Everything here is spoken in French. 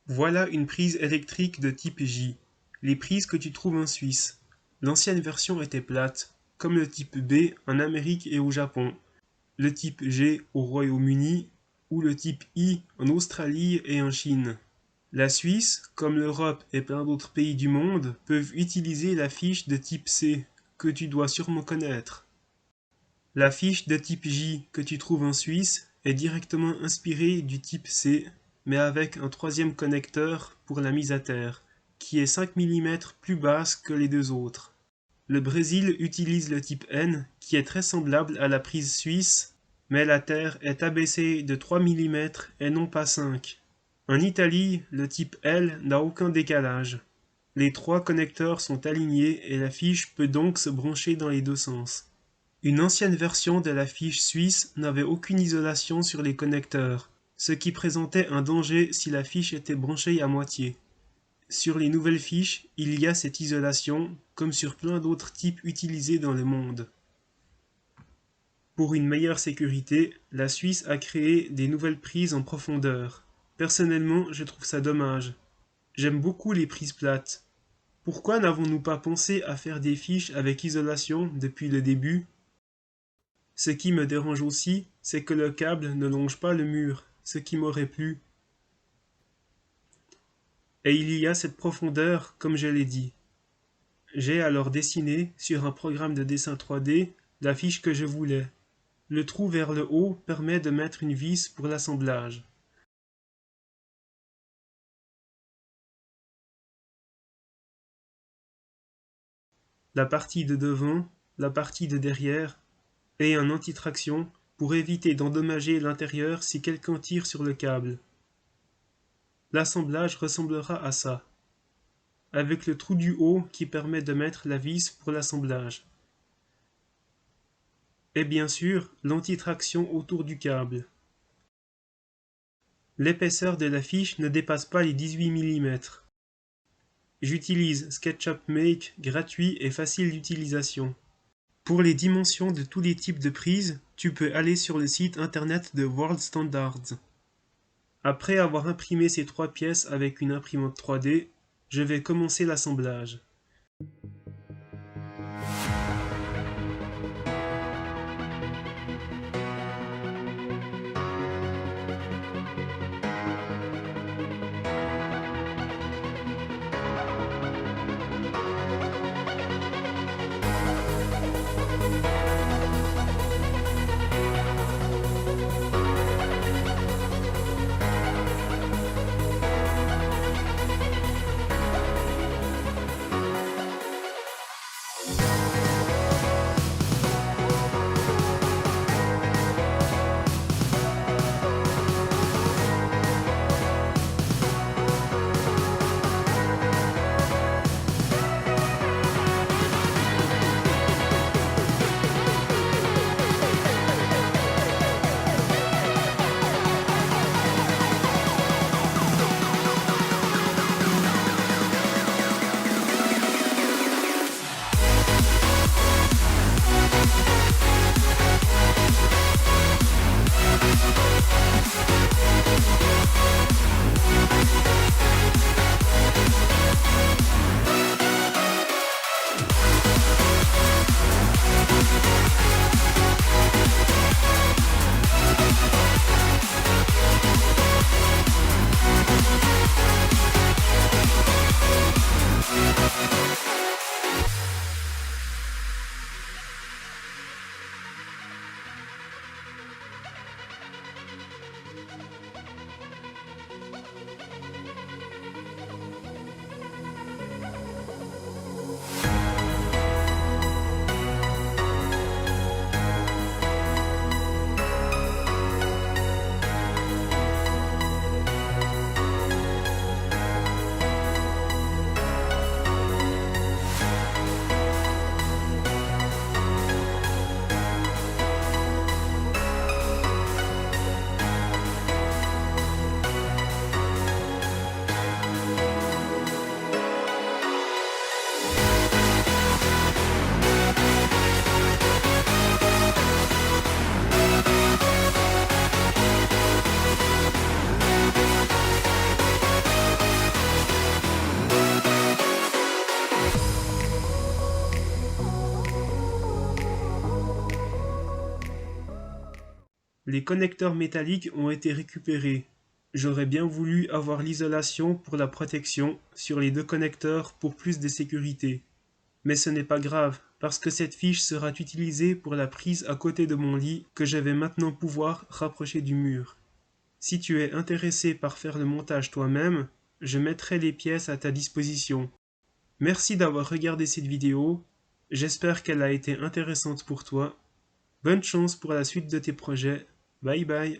Voilà une prise électrique de type J. Les prises que tu trouves en Suisse. L'ancienne version était plate, comme le type B en Amérique et au Japon, le type G au Royaume-Uni ou le type I en Australie et en Chine. La Suisse, comme l'Europe et plein d'autres pays du monde, peuvent utiliser la fiche de type C, que tu dois sûrement connaître. La fiche de type J que tu trouves en Suisse est directement inspirée du type C, mais avec un troisième connecteur pour la mise à terre, qui est 5 mm plus basse que les deux autres. Le Brésil utilise le type N, qui est très semblable à la prise suisse, mais la terre est abaissée de 3 mm et non pas 5. En Italie, le type L n'a aucun décalage. Les trois connecteurs sont alignés et la fiche peut donc se brancher dans les deux sens. Une ancienne version de la fiche suisse n'avait aucune isolation sur les connecteurs, ce qui présentait un danger si la fiche était branchée à moitié. Sur les nouvelles fiches, il y a cette isolation, comme sur plein d'autres types utilisés dans le monde. Pour une meilleure sécurité, la Suisse a créé des nouvelles prises en profondeur. Personnellement, je trouve ça dommage. J'aime beaucoup les prises plates. Pourquoi n'avons-nous pas pensé à faire des fiches avec isolation depuis le début ? Ce qui me dérange aussi, c'est que le câble ne longe pas le mur, ce qui m'aurait plu. Et il y a cette profondeur, comme je l'ai dit. J'ai alors dessiné, sur un programme de dessin 3D, la fiche que je voulais. Le trou vers le haut permet de mettre une vis pour l'assemblage. La partie de devant, la partie de derrière, et un anti-traction pour éviter d'endommager l'intérieur si quelqu'un tire sur le câble. L'assemblage ressemblera à ça, avec le trou du haut qui permet de mettre la vis pour l'assemblage. Et bien sûr, l'anti-traction autour du câble. L'épaisseur de la fiche ne dépasse pas les 18 mm. J'utilise SketchUp Make gratuit et facile d'utilisation. Pour les dimensions de tous les types de prises, tu peux aller sur le site internet de World Standards. Après avoir imprimé ces trois pièces avec une imprimante 3D, je vais commencer l'assemblage. Les connecteurs métalliques ont été récupérés. J'aurais bien voulu avoir l'isolation pour la protection sur les deux connecteurs pour plus de sécurité. Mais ce n'est pas grave, parce que cette fiche sera utilisée pour la prise à côté de mon lit que je vais maintenant pouvoir rapprocher du mur. Si tu es intéressé par faire le montage toi-même, je mettrai les pièces à ta disposition. Merci d'avoir regardé cette vidéo, j'espère qu'elle a été intéressante pour toi. Bonne chance pour la suite de tes projets, bye bye.